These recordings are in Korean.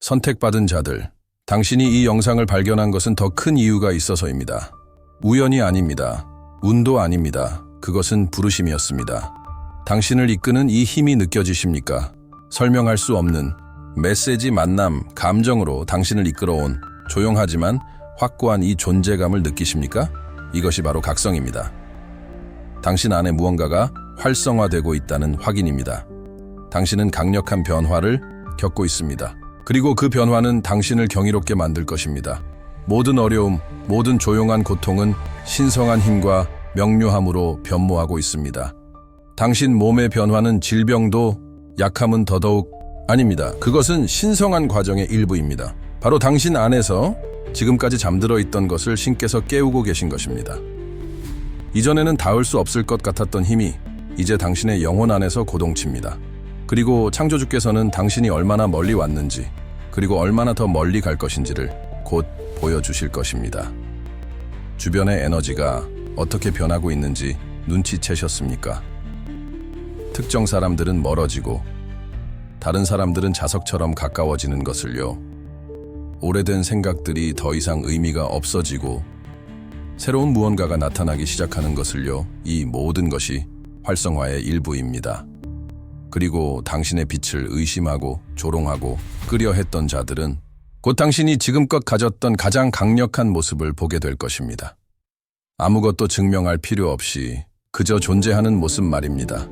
선택받은 자들, 당신이 이 영상을 발견한 것은 더 큰 이유가 있어서입니다. 우연이 아닙니다. 운도 아닙니다. 그것은 부르심이었습니다. 당신을 이끄는 이 힘이 느껴지십니까? 설명할 수 없는 메시지, 만남, 감정으로 당신을 이끌어온 조용하지만 확고한 이 존재감을 느끼십니까? 이것이 바로 각성입니다. 당신 안에 무언가가 활성화되고 있다는 확인입니다. 당신은 강력한 변화를 겪고 있습니다. 그리고 그 변화는 당신을 경이롭게 만들 것입니다. 모든 어려움, 모든 조용한 고통은 신성한 힘과 명료함으로 변모하고 있습니다. 당신 몸의 변화는 질병도, 약함은 더더욱 아닙니다. 그것은 신성한 과정의 일부입니다. 바로 당신 안에서 지금까지 잠들어 있던 것을 신께서 깨우고 계신 것입니다. 이전에는 닿을 수 없을 것 같았던 힘이 이제 당신의 영혼 안에서 고동칩니다. 그리고 창조주께서는 당신이 얼마나 멀리 왔는지, 그리고 얼마나 더 멀리 갈 것인지를 곧 보여주실 것입니다. 주변의 에너지가 어떻게 변하고 있는지 눈치채셨습니까? 특정 사람들은 멀어지고 다른 사람들은 자석처럼 가까워지는 것을요. 오래된 생각들이 더 이상 의미가 없어지고 새로운 무언가가 나타나기 시작하는 것을요. 이 모든 것이 활성화의 일부입니다. 그리고 당신의 빛을 의심하고 조롱하고 끄려했던 자들은 곧 당신이 지금껏 가졌던 가장 강력한 모습을 보게 될 것입니다. 아무것도 증명할 필요 없이 그저 존재하는 모습 말입니다.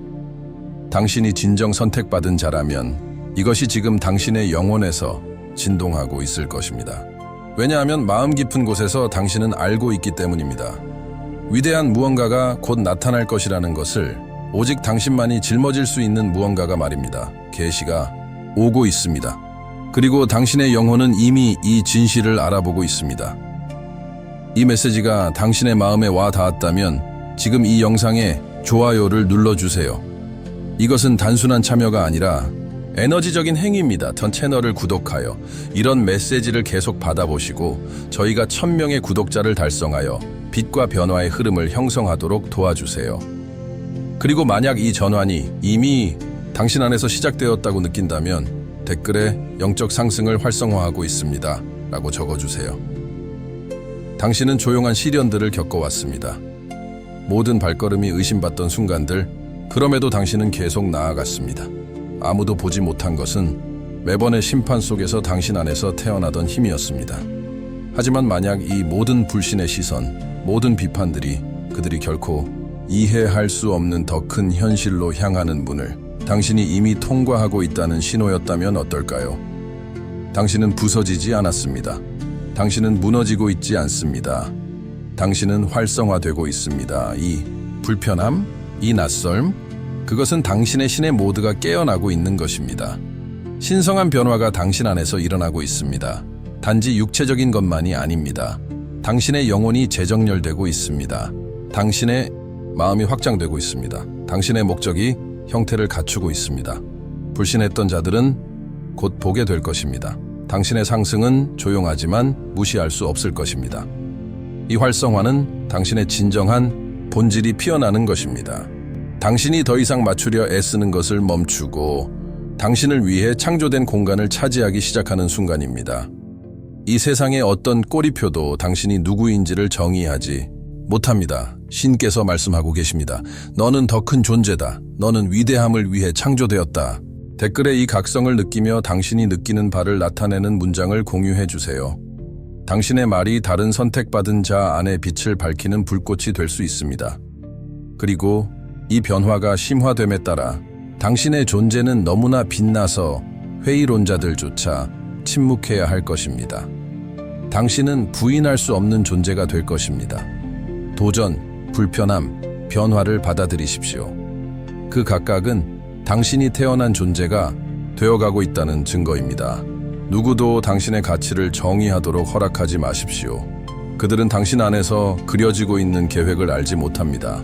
당신이 진정 선택받은 자라면 이것이 지금 당신의 영혼에서 진동하고 있을 것입니다. 왜냐하면 마음 깊은 곳에서 당신은 알고 있기 때문입니다. 위대한 무언가가 곧 나타날 것이라는 것을 오직 당신만이 짊어질 수 있는 무언가가 말입니다. 계시가 오고 있습니다. 그리고 당신의 영혼은 이미 이 진실을 알아보고 있습니다. 이 메시지가 당신의 마음에 와 닿았다면 지금 이 영상에 좋아요를 눌러주세요. 이것은 단순한 참여가 아니라 에너지적인 행위입니다. 전 채널을 구독하여 이런 메시지를 계속 받아보시고 저희가 1000명의 구독자를 달성하여 빛과 변화의 흐름을 형성하도록 도와주세요. 그리고 만약 이 전환이 이미 당신 안에서 시작되었다고 느낀다면 댓글에 영적 상승을 활성화하고 있습니다 라고 적어주세요. 당신은 조용한 시련들을 겪어왔습니다. 모든 발걸음이 의심받던 순간들, 그럼에도 당신은 계속 나아갔습니다. 아무도 보지 못한 것은 매번의 심판 속에서 당신 안에서 태어나던 힘이었습니다. 하지만 만약 이 모든 불신의 시선, 모든 비판들이 그들이 결코 이해할 수 없는 더 큰 현실로 향하는 문을 당신이 이미 통과하고 있다는 신호였다면 어떨까요? 당신은 부서지지 않았습니다. 당신은 무너지고 있지 않습니다. 당신은 활성화되고 있습니다. 이 불편함, 이 낯설m, 그것은 당신의 신의 모드가 깨어나고 있는 것입니다. 신성한 변화가 당신 안에서 일어나고 있습니다. 단지 육체적인 것만이 아닙니다. 당신의 영혼이 재정렬되고 있습니다. 당신의 마음이 확장되고 있습니다. 당신의 목적이 형태를 갖추고 있습니다. 불신했던 자들은 곧 보게 될 것입니다. 당신의 상승은 조용하지만 무시할 수 없을 것입니다. 이 활성화는 당신의 진정한 본질이 피어나는 것입니다. 당신이 더 이상 맞추려 애쓰는 것을 멈추고 당신을 위해 창조된 공간을 차지하기 시작하는 순간입니다. 이 세상의 어떤 꼬리표도 당신이 누구인지를 정의하지 못합니다. 신께서 말씀하고 계십니다. 너는 더 큰 존재다. 너는 위대함을 위해 창조되었다. 댓글에 이 각성을 느끼며 당신이 느끼는 바를 나타내는 문장을 공유해 주세요. 당신의 말이 다른 선택받은 자 안의 빛을 밝히는 불꽃이 될 수 있습니다. 그리고 이 변화가 심화됨에 따라 당신의 존재는 너무나 빛나서 회의론자들조차 침묵해야 할 것입니다. 당신은 부인할 수 없는 존재가 될 것입니다. 도전, 불편함, 변화를 받아들이십시오. 그 각각은 당신이 태어난 존재가 되어가고 있다는 증거입니다. 누구도 당신의 가치를 정의하도록 허락하지 마십시오. 그들은 당신 안에서 그려지고 있는 계획을 알지 못합니다.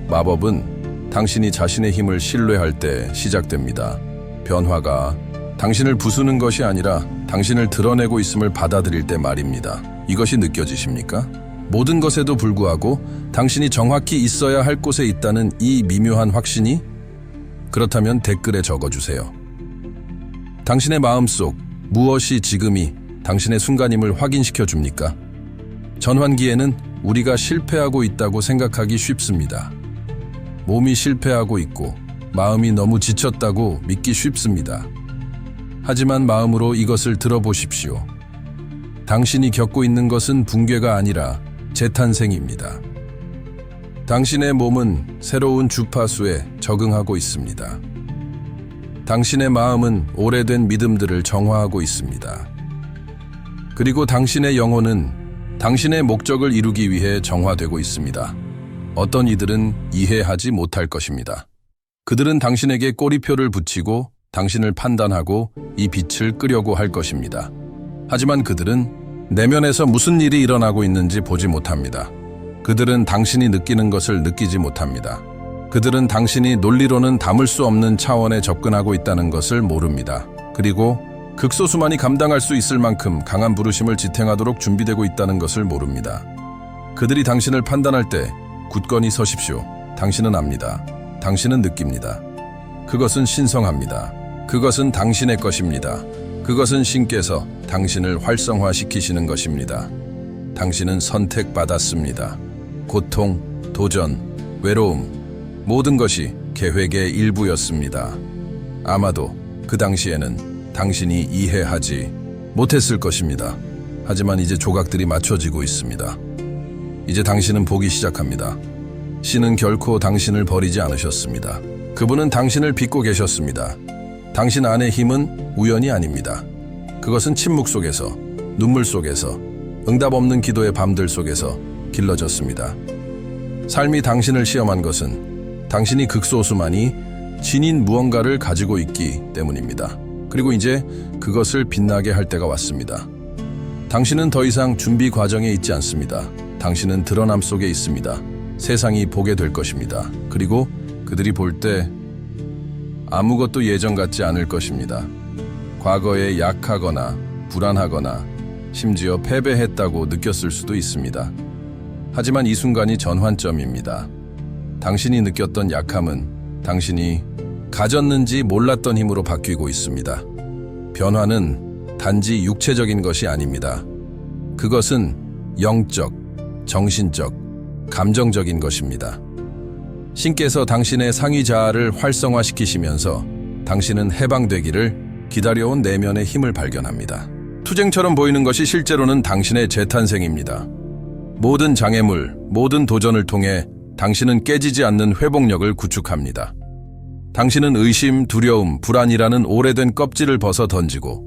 마법은 당신이 자신의 힘을 신뢰할 때 시작됩니다. 변화가 당신을 부수는 것이 아니라 당신을 드러내고 있음을 받아들일 때 말입니다. 이것이 느껴지십니까? 모든 것에도 불구하고 당신이 정확히 있어야 할 곳에 있다는 이 미묘한 확신이? 그렇다면 댓글에 적어주세요. 당신의 마음속 무엇이 지금이 당신의 순간임을 확인시켜 줍니까? 전환기에는 우리가 실패하고 있다고 생각하기 쉽습니다. 몸이 실패하고 있고 마음이 너무 지쳤다고 믿기 쉽습니다. 하지만 마음으로 이것을 들어보십시오. 당신이 겪고 있는 것은 붕괴가 아니라 재탄생입니다. 당신의 몸은 새로운 주파수에 적응하고 있습니다. 당신의 마음은 오래된 믿음들을 정화하고 있습니다. 그리고 당신의 영혼은 당신의 목적을 이루기 위해 정화되고 있습니다. 어떤 이들은 이해하지 못할 것입니다. 그들은 당신에게 꼬리표를 붙이고 당신을 판단하고 이 빛을 끄려고 할 것입니다. 하지만 그들은 내면에서 무슨 일이 일어나고 있는지 보지 못합니다. 그들은 당신이 느끼는 것을 느끼지 못합니다. 그들은 당신이 논리로는 담을 수 없는 차원에 접근하고 있다는 것을 모릅니다. 그리고 극소수만이 감당할 수 있을 만큼 강한 부르심을 지탱하도록 준비되고 있다는 것을 모릅니다. 그들이 당신을 판단할 때 굳건히 서십시오. 당신은 압니다. 당신은 느낍니다. 그것은 신성합니다. 그것은 당신의 것입니다. 그것은 신께서 당신을 활성화시키시는 것입니다. 당신은 선택받았습니다. 고통, 도전, 외로움, 모든 것이 계획의 일부였습니다. 아마도 그 당시에는 당신이 이해하지 못했을 것입니다. 하지만 이제 조각들이 맞춰지고 있습니다. 이제 당신은 보기 시작합니다. 신은 결코 당신을 버리지 않으셨습니다. 그분은 당신을 빚고 계셨습니다. 당신 안의 힘은 우연이 아닙니다. 그것은 침묵 속에서, 눈물 속에서, 응답 없는 기도의 밤들 속에서 길러졌습니다. 삶이 당신을 시험한 것은 당신이 극소수만이 지닌 무언가를 가지고 있기 때문입니다. 그리고 이제 그것을 빛나게 할 때가 왔습니다. 당신은 더 이상 준비 과정에 있지 않습니다. 당신은 드러남 속에 있습니다. 세상이 보게 될 것입니다. 그리고 그들이 볼 때 아무것도 예전 같지 않을 것입니다. 과거에 약하거나 불안하거나 심지어 패배했다고 느꼈을 수도 있습니다. 하지만 이 순간이 전환점입니다. 당신이 느꼈던 약함은 당신이 가졌는지 몰랐던 힘으로 바뀌고 있습니다. 변화는 단지 육체적인 것이 아닙니다. 그것은 영적, 정신적, 감정적인 것입니다. 신께서 당신의 상위 자아를 활성화시키시면서 당신은 해방되기를 기다려온 내면의 힘을 발견합니다. 투쟁처럼 보이는 것이 실제로는 당신의 재탄생입니다. 모든 장애물, 모든 도전을 통해 당신은 깨지지 않는 회복력을 구축합니다. 당신은 의심, 두려움, 불안이라는 오래된 껍질을 벗어 던지고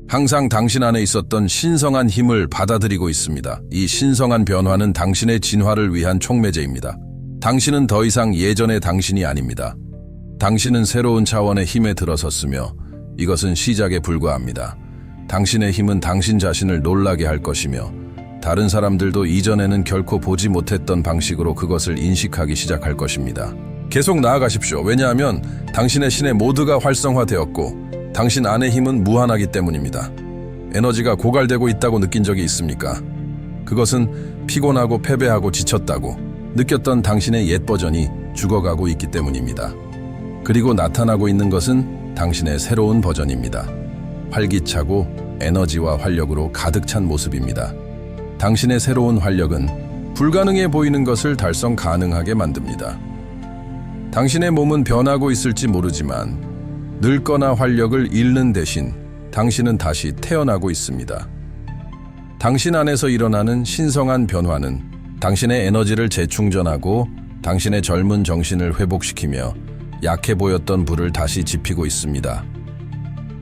항상 당신 안에 있었던 신성한 힘을 받아들이고 있습니다. 이 신성한 변화는 당신의 진화를 위한 촉매제입니다. 당신은 더 이상 예전의 당신이 아닙니다. 당신은 새로운 차원의 힘에 들어섰으며 이것은 시작에 불과합니다. 당신의 힘은 당신 자신을 놀라게 할 것이며 다른 사람들도 이전에는 결코 보지 못했던 방식으로 그것을 인식하기 시작할 것입니다. 계속 나아가십시오. 왜냐하면 당신의 신의 모두가 활성화되었고 당신 안의 힘은 무한하기 때문입니다. 에너지가 고갈되고 있다고 느낀 적이 있습니까? 그것은 피곤하고 패배하고 지쳤다고 느꼈던 당신의 옛 버전이 죽어가고 있기 때문입니다. 그리고 나타나고 있는 것은 당신의 새로운 버전입니다. 활기차고 에너지와 활력으로 가득 찬 모습입니다. 당신의 새로운 활력은 불가능해 보이는 것을 달성 가능하게 만듭니다. 당신의 몸은 변하고 있을지 모르지만 늙거나 활력을 잃는 대신 당신은 다시 태어나고 있습니다. 당신 안에서 일어나는 신성한 변화는 당신의 에너지를 재충전하고 당신의 젊은 정신을 회복시키며 약해 보였던 불을 다시 지피고 있습니다.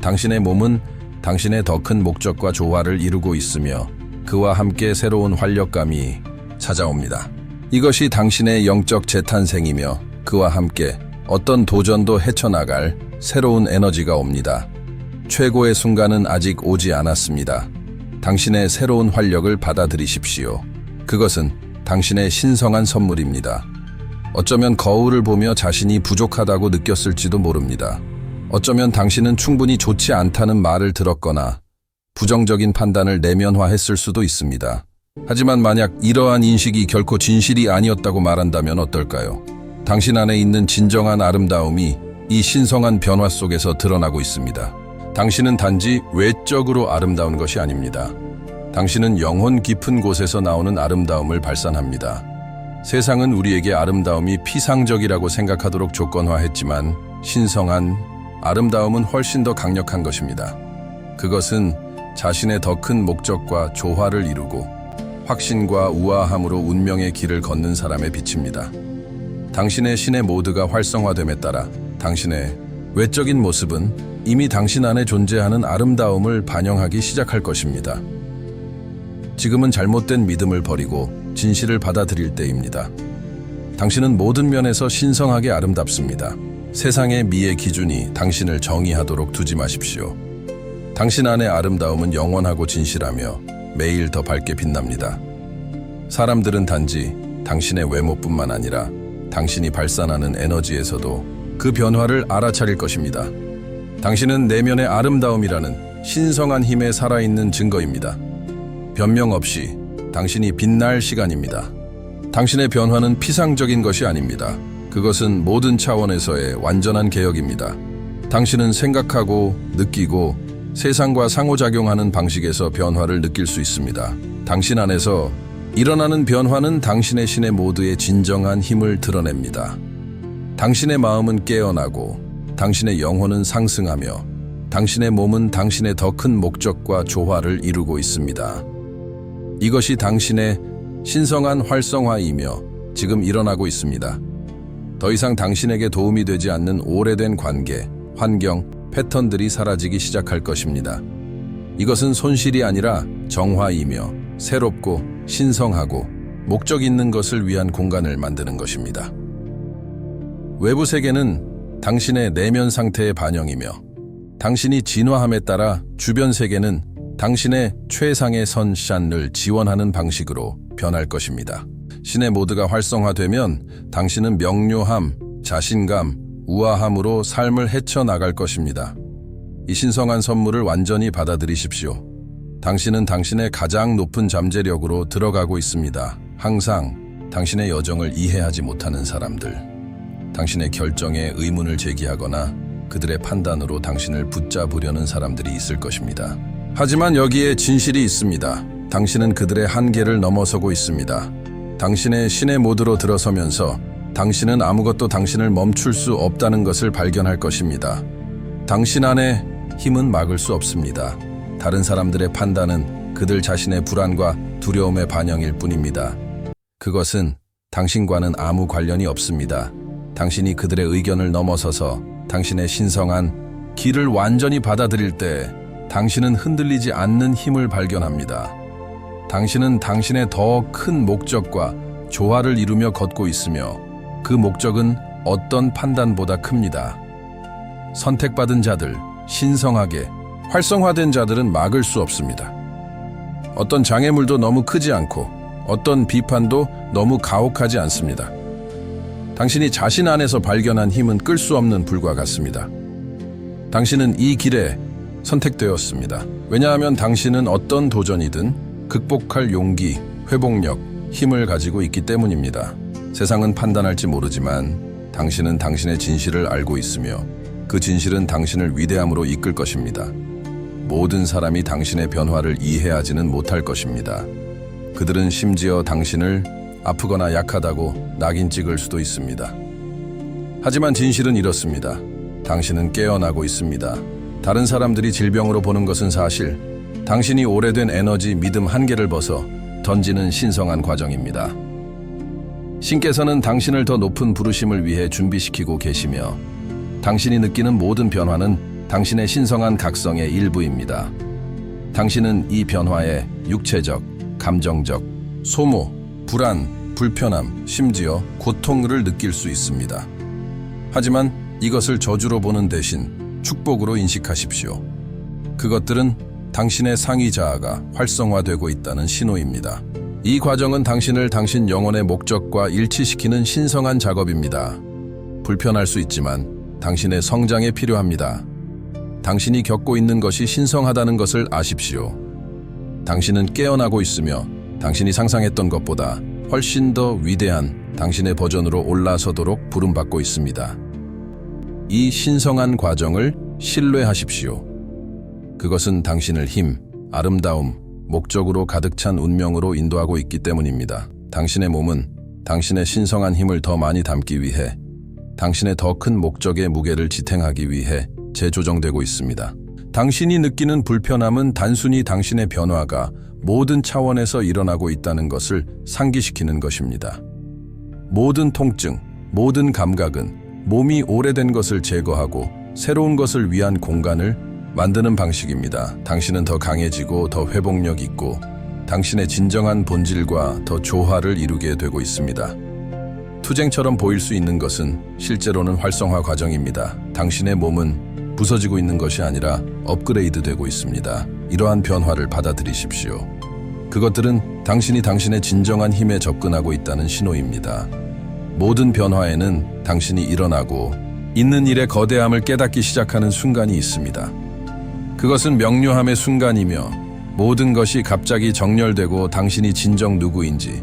당신의 몸은 당신의 더 큰 목적과 조화를 이루고 있으며 그와 함께 새로운 활력감이 찾아옵니다. 이것이 당신의 영적 재탄생이며 그와 함께 어떤 도전도 헤쳐나갈 새로운 에너지가 옵니다. 최고의 순간은 아직 오지 않았습니다. 당신의 새로운 활력을 받아들이십시오. 그것은 당신의 신성한 선물입니다. 어쩌면 거울을 보며 자신이 부족하다고 느꼈을지도 모릅니다. 어쩌면 당신은 충분히 좋지 않다는 말을 들었거나 부정적인 판단을 내면화했을 수도 있습니다. 하지만 만약 이러한 인식이 결코 진실이 아니었다고 말한다면 어떨까요? 당신 안에 있는 진정한 아름다움이 이 신성한 변화 속에서 드러나고 있습니다. 당신은 단지 외적으로 아름다운 것이 아닙니다. 당신은 영혼 깊은 곳에서 나오는 아름다움을 발산합니다. 세상은 우리에게 아름다움이 피상적이라고 생각하도록 조건화했지만 신성한 아름다움은 훨씬 더 강력한 것입니다. 그것은 자신의 더 큰 목적과 조화를 이루고 확신과 우아함으로 운명의 길을 걷는 사람의 빛입니다. 당신의 신의 모드가 활성화됨에 따라 당신의 외적인 모습은 이미 당신 안에 존재하는 아름다움을 반영하기 시작할 것입니다. 지금은 잘못된 믿음을 버리고 진실을 받아들일 때입니다. 당신은 모든 면에서 신성하게 아름답습니다. 세상의 미의 기준이 당신을 정의하도록 두지 마십시오. 당신 안의 아름다움은 영원하고 진실하며 매일 더 밝게 빛납니다. 사람들은 단지 당신의 외모뿐만 아니라 당신이 발산하는 에너지에서도 그 변화를 알아차릴 것입니다. 당신은 내면의 아름다움이라는 신성한 힘에 살아있는 증거입니다. 변명 없이 당신이 빛날 시간입니다. 당신의 변화는 피상적인 것이 아닙니다. 그것은 모든 차원에서의 완전한 개혁입니다. 당신은 생각하고 느끼고 세상과 상호작용하는 방식에서 변화를 느낄 수 있습니다. 당신 안에서 일어나는 변화는 당신의 신의 모두의 진정한 힘을 드러냅니다. 당신의 마음은 깨어나고 당신의 영혼은 상승하며 당신의 몸은 당신의 더 큰 목적과 조화를 이루고 있습니다. 이것이 당신의 신성한 활성화이며 지금 일어나고 있습니다. 더 이상 당신에게 도움이 되지 않는 오래된 관계, 환경, 패턴들이 사라지기 시작할 것입니다. 이것은 손실이 아니라 정화이며 새롭고 신성하고 목적 있는 것을 위한 공간을 만드는 것입니다. 외부 세계는 당신의 내면 상태의 반영이며 당신이 진화함에 따라 주변 세계는 당신의 최상의 선샷을 지원하는 방식으로 변할 것입니다. 신의 모드가 활성화되면 당신은 명료함, 자신감, 우아함으로 삶을 헤쳐나갈 것입니다. 이 신성한 선물을 완전히 받아들이십시오. 당신은 당신의 가장 높은 잠재력으로 들어가고 있습니다. 항상 당신의 여정을 이해하지 못하는 사람들, 당신의 결정에 의문을 제기하거나 그들의 판단으로 당신을 붙잡으려는 사람들이 있을 것입니다. 하지만 여기에 진실이 있습니다. 당신은 그들의 한계를 넘어서고 있습니다. 당신의 신의 모드로 들어서면서 당신은 아무것도 당신을 멈출 수 없다는 것을 발견할 것입니다. 당신 안에 힘은 막을 수 없습니다. 다른 사람들의 판단은 그들 자신의 불안과 두려움의 반영일 뿐입니다. 그것은 당신과는 아무 관련이 없습니다. 당신이 그들의 의견을 넘어서서 당신의 신성한 길을 완전히 받아들일 때 당신은 흔들리지 않는 힘을 발견합니다. 당신은 당신의 더 큰 목적과 조화를 이루며 걷고 있으며 그 목적은 어떤 판단보다 큽니다. 선택받은 자들, 신성하게 활성화된 자들은 막을 수 없습니다. 어떤 장애물도 너무 크지 않고 어떤 비판도 너무 가혹하지 않습니다. 당신이 자신 안에서 발견한 힘은 끌 수 없는 불과 같습니다. 당신은 이 길에 선택되었습니다. 왜냐하면 당신은 어떤 도전이든 극복할 용기, 회복력, 힘을 가지고 있기 때문입니다. 세상은 판단할지 모르지만 당신은 당신의 진실을 알고 있으며 그 진실은 당신을 위대함으로 이끌 것입니다. 모든 사람이 당신의 변화를 이해하지는 못할 것입니다. 그들은 심지어 당신을 아프거나 약하다고 낙인 찍을 수도 있습니다. 하지만 진실은 이렇습니다. 당신은 깨어나고 있습니다. 다른 사람들이 질병으로 보는 것은 사실, 당신이 오래된 에너지, 믿음 한계를 벗어 던지는 신성한 과정입니다. 신께서는 당신을 더 높은 부르심을 위해 준비시키고 계시며 당신이 느끼는 모든 변화는 당신의 신성한 각성의 일부입니다. 당신은 이 변화에 육체적, 감정적, 소모, 불안, 불편함, 심지어 고통을 느낄 수 있습니다. 하지만 이것을 저주로 보는 대신 축복으로 인식하십시오. 그것들은 당신의 상위 자아가 활성화되고 있다는 신호입니다. 이 과정은 당신을 당신 영혼의 목적과 일치시키는 신성한 작업입니다. 불편할 수 있지만 당신의 성장에 필요합니다. 당신이 겪고 있는 것이 신성하다는 것을 아십시오. 당신은 깨어나고 있으며 당신이 상상했던 것보다 훨씬 더 위대한 당신의 버전으로 올라서도록 부름받고 있습니다. 이 신성한 과정을 신뢰하십시오. 그것은 당신을 힘, 아름다움, 목적으로 가득 찬 운명으로 인도하고 있기 때문입니다. 당신의 몸은 당신의 신성한 힘을 더 많이 담기 위해, 당신의 더 큰 목적의 무게를 지탱하기 위해 재조정되고 있습니다. 당신이 느끼는 불편함은 단순히 당신의 변화가 모든 차원에서 일어나고 있다는 것을 상기시키는 것입니다. 모든 통증, 모든 감각은 몸이 오래된 것을 제거하고 새로운 것을 위한 공간을 만드는 방식입니다. 당신은 더 강해지고 더 회복력 있고 당신의 진정한 본질과 더 조화를 이루게 되고 있습니다. 투쟁처럼 보일 수 있는 것은 실제로는 활성화 과정입니다. 당신의 몸은 부서지고 있는 것이 아니라 업그레이드 되고 있습니다. 이러한 변화를 받아들이십시오. 그것들은 당신이 당신의 진정한 힘에 접근하고 있다는 신호입니다. 모든 변화에는 당신이 일어나고 있는 일의 거대함을 깨닫기 시작하는 순간이 있습니다. 그것은 명료함의 순간이며 모든 것이 갑자기 정렬되고 당신이 진정 누구인지,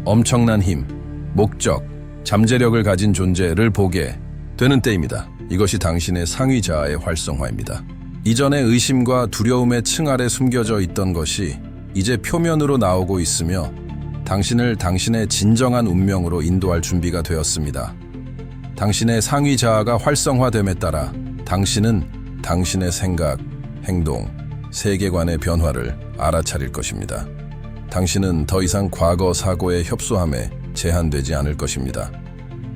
엄청난 힘, 목적, 잠재력을 가진 존재를 보게 되는 때입니다. 이것이 당신의 상위 자아의 활성화입니다. 이전의 의심과 두려움의 층 아래 숨겨져 있던 것이 이제 표면으로 나오고 있으며 당신을 당신의 진정한 운명으로 인도할 준비가 되었습니다. 당신의 상위 자아가 활성화됨에 따라 당신은 당신의 생각, 행동, 세계관의 변화를 알아차릴 것입니다. 당신은 더 이상 과거 사고의 협소함에 제한되지 않을 것입니다.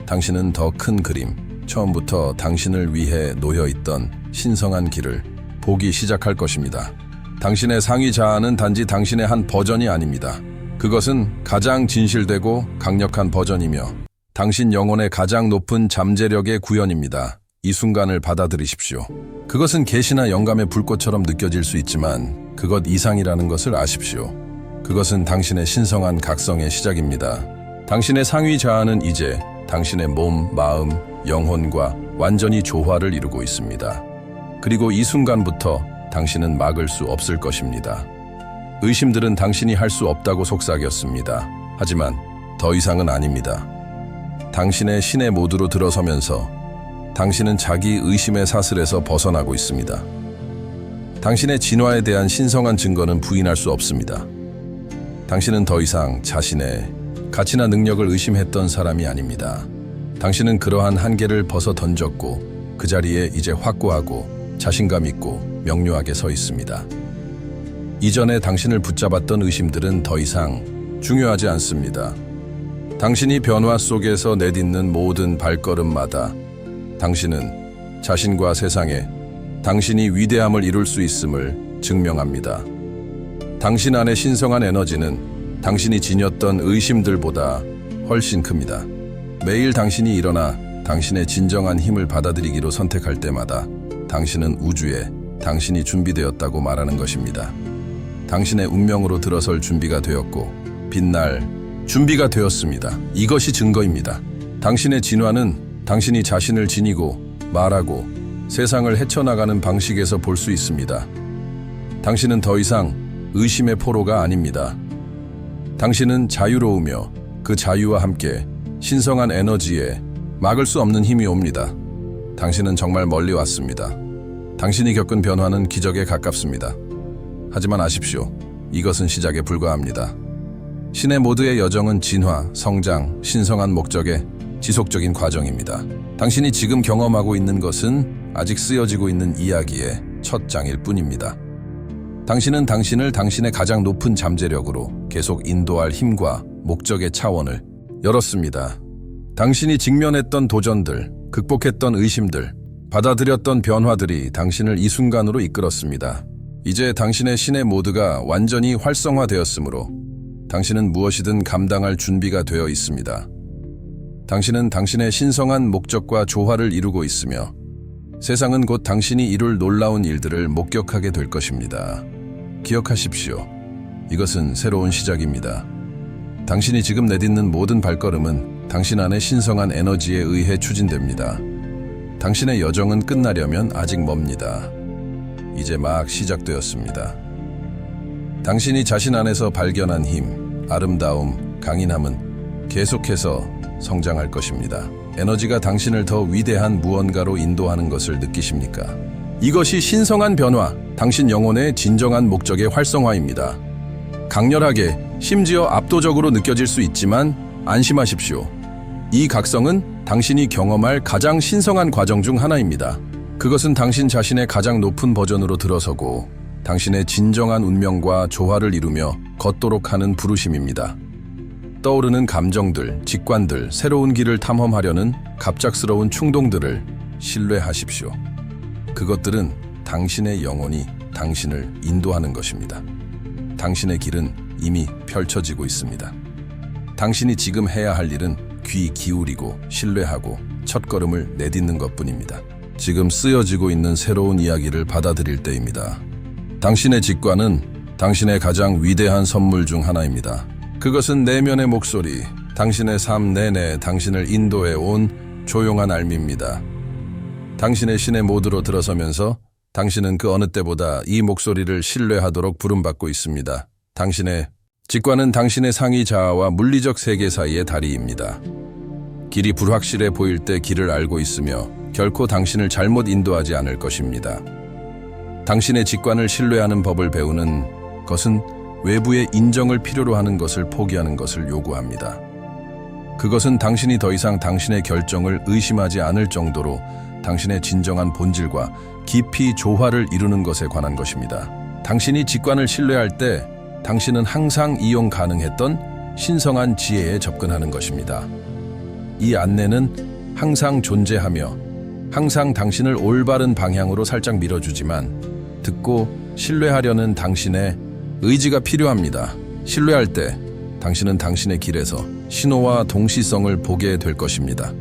당신은 더 큰 그림, 처음부터 당신을 위해 놓여있던 신성한 길을 보기 시작할 것입니다. 당신의 상위 자아는 단지 당신의 한 버전이 아닙니다. 그것은 가장 진실되고 강력한 버전이며 당신 영혼의 가장 높은 잠재력의 구현입니다. 이 순간을 받아들이십시오. 그것은 계시나 영감의 불꽃처럼 느껴질 수 있지만 그것 이상이라는 것을 아십시오. 그것은 당신의 신성한 각성의 시작입니다. 당신의 상위 자아는 이제 당신의 몸, 마음, 영혼과 완전히 조화를 이루고 있습니다. 그리고 이 순간부터 당신은 막을 수 없을 것입니다. 의심들은 당신이 할 수 없다고 속삭였습니다. 하지만 더 이상은 아닙니다. 당신의 신의 모드로 들어서면서 당신은 자기 의심의 사슬에서 벗어나고 있습니다. 당신의 진화에 대한 신성한 증거는 부인할 수 없습니다. 당신은 더 이상 자신의 가치나 능력을 의심했던 사람이 아닙니다. 당신은 그러한 한계를 벗어 던졌고 그 자리에 이제 확고하고 자신감 있고 명료하게 서 있습니다. 이전에 당신을 붙잡았던 의심들은 더 이상 중요하지 않습니다. 당신이 변화 속에서 내딛는 모든 발걸음마다 당신은 자신과 세상에 당신이 위대함을 이룰 수 있음을 증명합니다. 당신 안의 신성한 에너지는 당신이 지녔던 의심들보다 훨씬 큽니다. 매일 당신이 일어나 당신의 진정한 힘을 받아들이기로 선택할 때마다 당신은 우주에 당신이 준비되었다고 말하는 것입니다. 당신의 운명으로 들어설 준비가 되었고 빛날 준비가 되었습니다. 이것이 증거입니다. 당신의 진화는 당신이 자신을 지니고 말하고 세상을 헤쳐나가는 방식에서 볼 수 있습니다. 당신은 더 이상 의심의 포로가 아닙니다. 당신은 자유로우며 그 자유와 함께 신성한 에너지에 막을 수 없는 힘이 옵니다. 당신은 정말 멀리 왔습니다. 당신이 겪은 변화는 기적에 가깝습니다. 하지만 아십시오. 이것은 시작에 불과합니다. 신의 모두의 여정은 진화, 성장, 신성한 목적의 지속적인 과정입니다. 당신이 지금 경험하고 있는 것은 아직 쓰여지고 있는 이야기의 첫 장일 뿐입니다. 당신은 당신을 당신의 가장 높은 잠재력으로 계속 인도할 힘과 목적의 차원을 열었습니다. 당신이 직면했던 도전들, 극복했던 의심들, 받아들였던 변화들이 당신을 이 순간으로 이끌었습니다. 이제 당신의 신의 모드가 완전히 활성화되었으므로 당신은 무엇이든 감당할 준비가 되어 있습니다. 당신은 당신의 신성한 목적과 조화를 이루고 있으며 세상은 곧 당신이 이룰 놀라운 일들을 목격하게 될 것입니다. 기억하십시오. 이것은 새로운 시작입니다. 당신이 지금 내딛는 모든 발걸음은 당신 안의 신성한 에너지에 의해 추진됩니다. 당신의 여정은 끝나려면 아직 멉니다. 이제 막 시작되었습니다. 당신이 자신 안에서 발견한 힘, 아름다움, 강인함은 계속해서 성장할 것입니다. 에너지가 당신을 더 위대한 무언가로 인도하는 것을 느끼십니까? 이것이 신성한 변화, 당신 영혼의 진정한 목적의 활성화입니다. 강렬하게, 심지어 압도적으로 느껴질 수 있지만 안심하십시오. 이 각성은 당신이 경험할 가장 신성한 과정 중 하나입니다. 그것은 당신 자신의 가장 높은 버전으로 들어서고 당신의 진정한 운명과 조화를 이루며 걷도록 하는 부르심입니다. 떠오르는 감정들, 직관들, 새로운 길을 탐험하려는 갑작스러운 충동들을 신뢰하십시오. 그것들은 당신의 영혼이 당신을 인도하는 것입니다. 당신의 길은 이미 펼쳐지고 있습니다. 당신이 지금 해야 할 일은 귀 기울이고 신뢰하고 첫걸음을 내딛는 것뿐입니다. 지금 쓰여지고 있는 새로운 이야기를 받아들일 때입니다. 당신의 직관은 당신의 가장 위대한 선물 중 하나입니다. 그것은 내면의 목소리, 당신의 삶 내내 당신을 인도해 온 조용한 알미입니다. 당신의 신의 모드로 들어서면서 당신은 그 어느 때보다 이 목소리를 신뢰하도록 부름받고 있습니다. 당신의 직관은 당신의 상위 자아와 물리적 세계 사이의 다리입니다. 길이 불확실해 보일 때 길을 알고 있으며 결코 당신을 잘못 인도하지 않을 것입니다. 당신의 직관을 신뢰하는 법을 배우는 것은 외부의 인정을 필요로 하는 것을 포기하는 것을 요구합니다. 그것은 당신이 더 이상 당신의 결정을 의심하지 않을 정도로 당신의 진정한 본질과 깊이 조화를 이루는 것에 관한 것입니다. 당신이 직관을 신뢰할 때 당신은 항상 이용 가능했던 신성한 지혜에 접근하는 것입니다. 이 안내는 항상 존재하며 항상 당신을 올바른 방향으로 살짝 밀어주지만 듣고 신뢰하려는 당신의 의지가 필요합니다. 신뢰할 때 당신은 당신의 길에서 신호와 동시성을 보게 될 것입니다.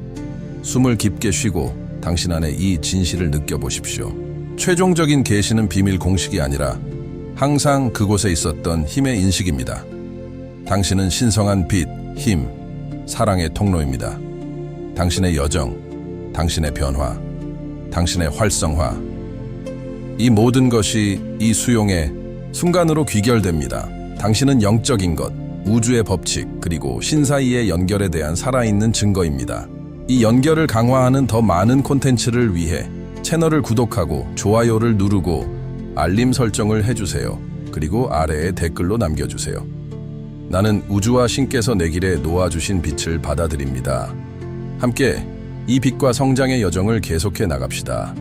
숨을 깊게 쉬고 당신 안에 이 진실을 느껴보십시오. 최종적인 계시는 비밀 공식이 아니라 항상 그곳에 있었던 힘의 인식입니다. 당신은 신성한 빛, 힘, 사랑의 통로입니다. 당신의 여정, 당신의 변화, 당신의 활성화, 이 모든 것이 이 수용의 순간으로 귀결됩니다. 당신은 영적인 것, 우주의 법칙, 그리고 신 사이의 연결에 대한 살아있는 증거입니다. 이 연결을 강화하는 더 많은 콘텐츠를 위해 채널을 구독하고 좋아요를 누르고 알림 설정을 해주세요. 그리고 아래에 댓글로 남겨주세요. 나는 우주와 신께서 내 길에 놓아주신 빛을 받아들입니다. 함께 이 빛과 성장의 여정을 계속해 나갑시다.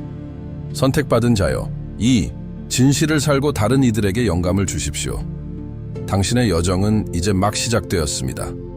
선택받은 자여, 이 진실을 살고 다른 이들에게 영감을 주십시오. 당신의 여정은 이제 막 시작되었습니다.